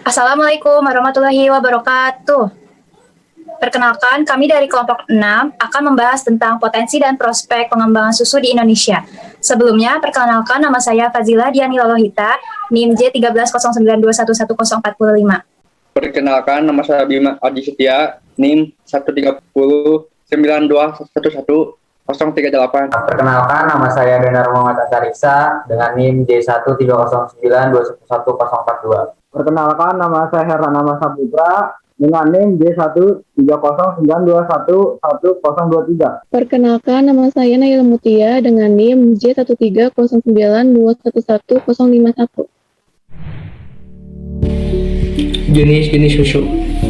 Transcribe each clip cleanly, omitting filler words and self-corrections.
Assalamualaikum warahmatullahi wabarakatuh. Perkenalkan, kami dari kelompok 6 akan membahas tentang potensi dan prospek pengembangan susu di Indonesia. Sebelumnya, perkenalkan nama saya Fazila Diani Lolohita, NIM J1309211045. Perkenalkan, nama saya Bima Adi Setia, NIM 130-9211038. Perkenalkan, nama saya Benar Muhammad Asariksa dengan NIM J13092111042. Perkenalkan, nama saya Herana Saputra dengan NIM J13092111023. Perkenalkan, nama saya Naila Mutia dengan NIM J13092111051. Jenis-jenis susu.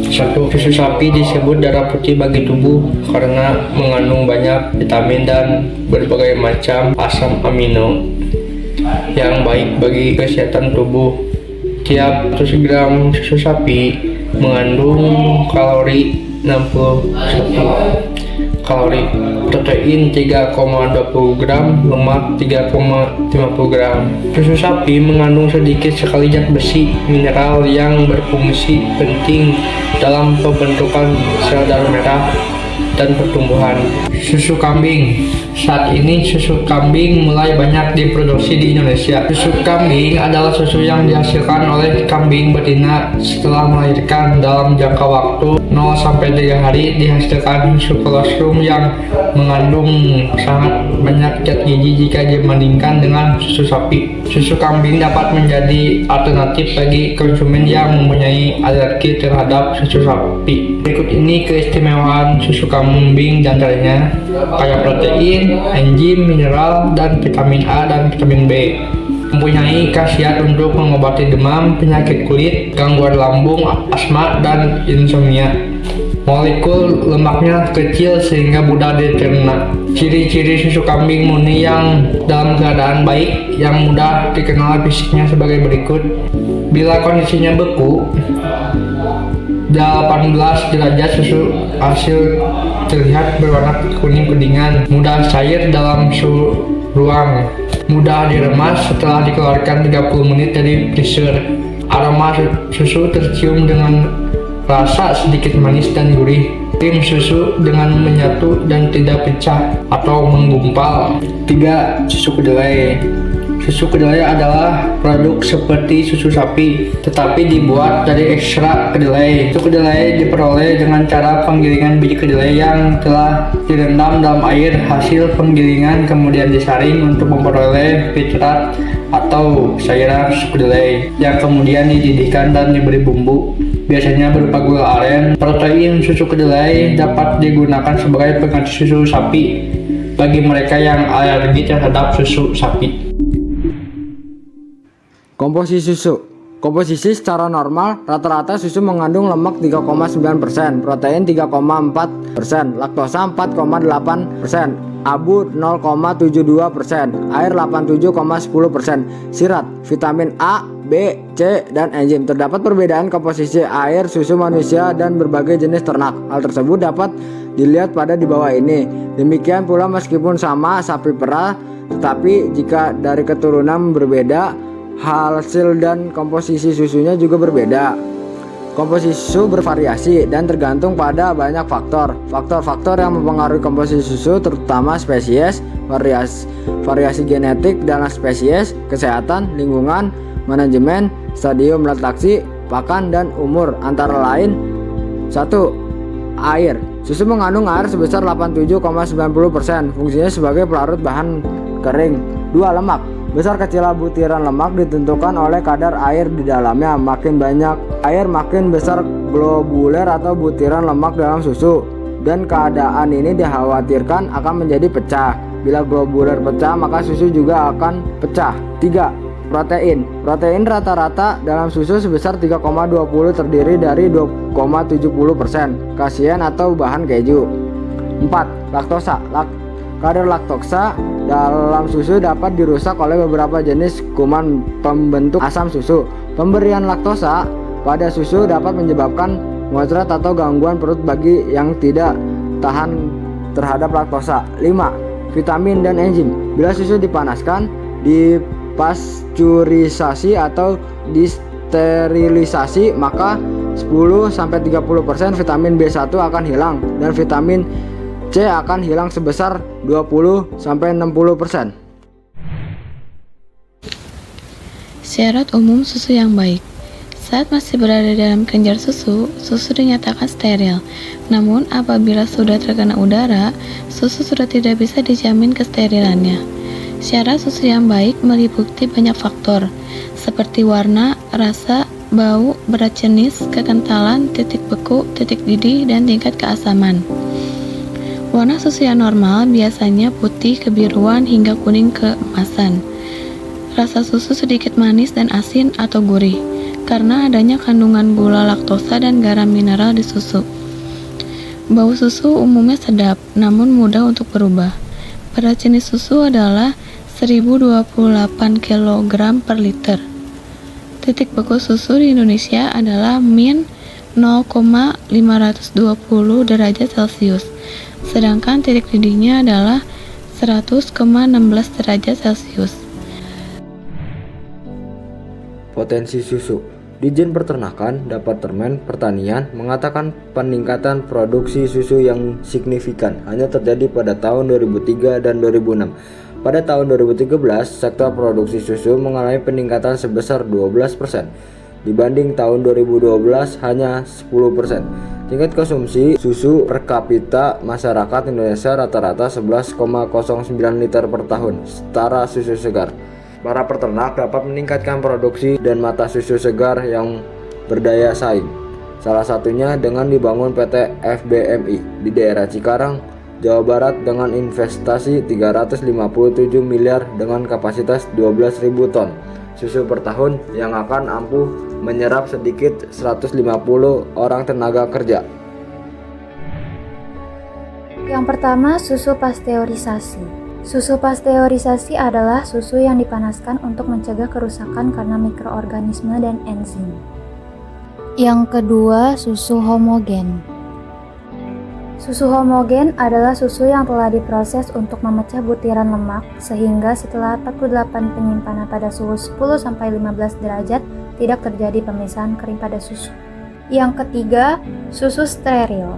1. Susu sapi disebut darah putih bagi tubuh karena mengandung banyak vitamin dan berbagai macam asam amino yang baik bagi kesehatan tubuh. Tiap 100 gram susu sapi mengandung kalori 61 kalori, protein 3,20 gram, lemak 3,50 gram. Susu sapi mengandung sedikit sekali zat besi mineral yang berfungsi penting dalam pembentukan sel darah merah dan pertumbuhan. Susu kambing. Saat ini susu kambing mulai banyak diproduksi di Indonesia. Susu kambing adalah susu yang dihasilkan oleh kambing betina setelah melahirkan. Dalam jangka waktu 0-3 hari dihasilkan susu kolostrum yang mengandung sangat banyak zat gizi jika dibandingkan dengan susu sapi. Susu kambing dapat menjadi alternatif bagi konsumen yang mempunyai alergi terhadap susu sapi. Berikut ini keistimewaan susu kambing diantaranya kaya protein, enzim, mineral, dan vitamin A dan vitamin B. Mempunyai khasiat untuk mengobati demam, penyakit kulit, gangguan lambung, asma, dan insomnia. Molekul lemaknya kecil sehingga mudah dicerna. Ciri-ciri susu kambing murni yang dalam keadaan baik yang mudah dikenal fisiknya sebagai berikut. Bila kondisinya beku, 18 derajat susu hasil terlihat berwarna kuning kedingan, mudah cair dalam suhu ruang, mudah diremas setelah dikeluarkan 30 menit dari freezer. Aroma susu tercium dengan rasa sedikit manis dan gurih. Krim susu dengan menyatu dan tidak pecah atau menggumpal. 3. Susu kedelai. Susu kedelai adalah produk seperti susu sapi, tetapi dibuat dari ekstrak kedelai. Susu kedelai diperoleh dengan cara penggilingan biji kedelai yang telah direndam dalam air. Hasil penggilingan kemudian disaring untuk memperoleh fitrat atau cairan susu kedelai, yang kemudian dididihkan dan diberi bumbu, biasanya berupa gula aren. Protein susu kedelai dapat digunakan sebagai pengganti susu sapi bagi mereka yang alergi terhadap susu sapi. Komposisi susu. Komposisi secara normal, rata-rata susu mengandung lemak 3,9%, protein 3,4%, laktosa 4,8%, abu 0,72%, air 87,10%, sirat, vitamin A, B, C, dan enzim. Terdapat perbedaan komposisi air susu manusia dan berbagai jenis ternak. Hal tersebut dapat dilihat pada di bawah ini. Demikian pula meskipun sama sapi perah, tetapi jika dari keturunan berbeda, hasil dan komposisi susunya juga berbeda. Komposisi susu bervariasi dan tergantung pada banyak faktor. Faktor-faktor yang mempengaruhi komposisi susu terutama spesies, variasi genetik dalam spesies, kesehatan, lingkungan, manajemen, stadium laktasi, pakan, dan umur. Antara lain 1. Air. Susu mengandung air sebesar 87,90%, fungsinya sebagai pelarut bahan kering. 2. Lemak. Besar kecil butiran lemak ditentukan oleh kadar air di dalamnya. Makin banyak air, makin besar globuler atau butiran lemak dalam susu. Dan keadaan ini dikhawatirkan akan menjadi pecah. Bila globuler pecah, maka susu juga akan pecah. 3. Protein. Protein rata-rata dalam susu sebesar 3,20 terdiri dari 2,70% kaseian atau bahan keju. 4. Laktosa. Kadar laktosa dalam susu dapat dirusak oleh beberapa jenis kuman pembentuk asam susu. Pemberian laktosa pada susu dapat menyebabkan mudarat atau gangguan perut bagi yang tidak tahan terhadap laktosa. 5. Vitamin dan enzim. Bila susu dipanaskan, dipasteurisasi atau sterilisasi, maka 10-30% vitamin B1 akan hilang dan vitamin C akan hilang sebesar 20-60%. Syarat umum susu yang baik. Saat masih berada dalam keranjang susu, susu dinyatakan steril. Namun, apabila sudah terkena udara, susu sudah tidak bisa dijamin kesterilannya. Syarat susu yang baik meliputi banyak faktor, seperti warna, rasa, bau, berat jenis, kekentalan, titik beku, titik didih, dan tingkat keasaman. Warna susu yang normal biasanya putih, kebiruan, hingga kuning keemasan. Rasa susu sedikit manis dan asin atau gurih, karena adanya kandungan gula laktosa dan garam mineral di susu. Bau susu umumnya sedap, namun mudah untuk berubah. Berat jenis susu adalah 1028 kg per liter. Titik beku susu di Indonesia adalah min 0,520 derajat Celcius, sedangkan titik didihnya adalah 100,16 derajat Celcius. Potensi susu. Dijen Peternakan Departemen Pertanian mengatakan peningkatan produksi susu yang signifikan hanya terjadi pada tahun 2003 dan 2006. Pada tahun 2013, sektor produksi susu mengalami peningkatan sebesar 12%. Dibanding tahun 2012 hanya 10%. Tingkat konsumsi susu per kapita masyarakat Indonesia rata-rata 11,09 liter per tahun, setara susu segar. Para peternak dapat meningkatkan produksi dan mata susu segar yang berdaya saing. Salah satunya dengan dibangun PT FBMI di daerah Cikarang, Jawa Barat dengan investasi 357 miliar dengan kapasitas 12.000 ton susu per tahun yang akan ampuh menyerap sedikit 150 orang tenaga kerja. Yang pertama, susu pasteurisasi. Susu pasteurisasi adalah susu yang dipanaskan untuk mencegah kerusakan karena mikroorganisme dan enzim. Yang kedua, susu homogen. Susu homogen adalah susu yang telah diproses untuk memecah butiran lemak sehingga setelah 48 penyimpanan pada suhu 10-15 derajat tidak terjadi pemisahan kering pada susu. Yang ketiga, susu steril.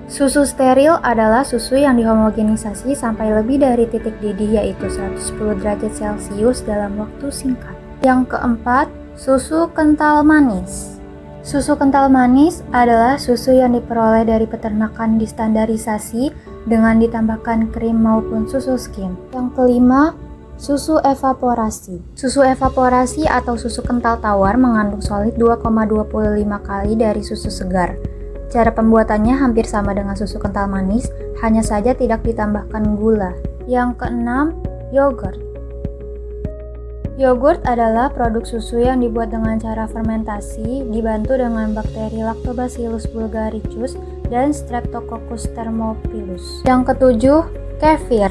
Susu steril adalah susu yang dihomogenisasi sampai lebih dari titik didih yaitu 110 derajat Celcius dalam waktu singkat. Yang keempat, susu kental manis. Susu kental manis adalah susu yang diperoleh dari peternakan distandarisasi dengan ditambahkan krim maupun susu skim. Yang kelima, susu evaporasi. Susu evaporasi atau susu kental tawar mengandung solid 2,25 kali dari susu segar. Cara pembuatannya hampir sama dengan susu kental manis, hanya saja tidak ditambahkan gula. Yang keenam, yogurt. Yogurt adalah produk susu yang dibuat dengan cara fermentasi, dibantu dengan bakteri Lactobacillus bulgaricus dan Streptococcus thermophilus. Yang ketujuh, kefir.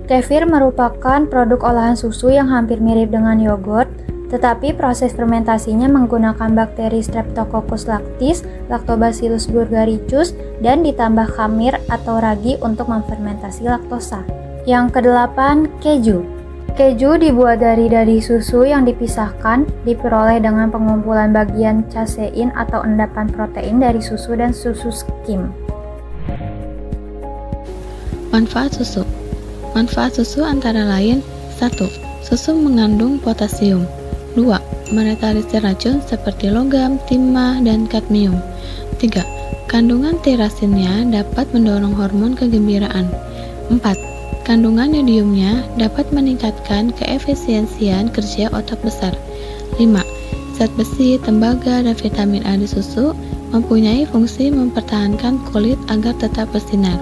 Kefir merupakan produk olahan susu yang hampir mirip dengan yogurt, tetapi proses fermentasinya menggunakan bakteri Streptococcus lactis, Lactobacillus bulgaricus, dan ditambah khamir atau ragi untuk memfermentasi laktosa. Yang kedelapan, keju. Keju dibuat dari dadi susu yang dipisahkan, diperoleh dengan pengumpulan bagian casein atau endapan protein dari susu dan susu skim. Manfaat susu. Manfaat susu antara lain: 1. Susu mengandung potasium. 2. Menetralisir racun seperti logam, timah, dan kadmium. 3. Kandungan tirasinnya dapat mendorong hormon kegembiraan. 4. Kandungan yodiumnya dapat meningkatkan keefisiensian kerja otak besar. 5. Zat besi, tembaga, dan vitamin A di susu mempunyai fungsi mempertahankan kulit agar tetap bersinar.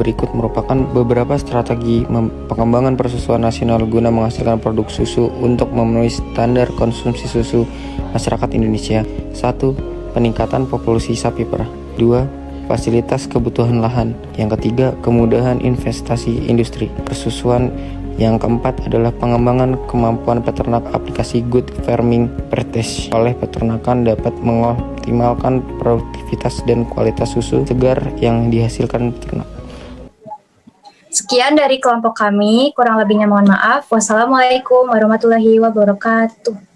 Berikut merupakan beberapa strategi pengembangan persusuan nasional guna menghasilkan produk susu untuk memenuhi standar konsumsi susu masyarakat Indonesia. 1. Peningkatan populasi sapi perah. 2. Fasilitas kebutuhan lahan. Yang ketiga, kemudahan investasi industri persusuan. Yang keempat adalah pengembangan kemampuan peternak. Aplikasi good farming practice oleh peternakan dapat mengoptimalkan produktivitas dan kualitas susu segar yang dihasilkan peternak. Sekian dari kelompok kami, kurang lebihnya mohon maaf. Wassalamualaikum warahmatullahi wabarakatuh.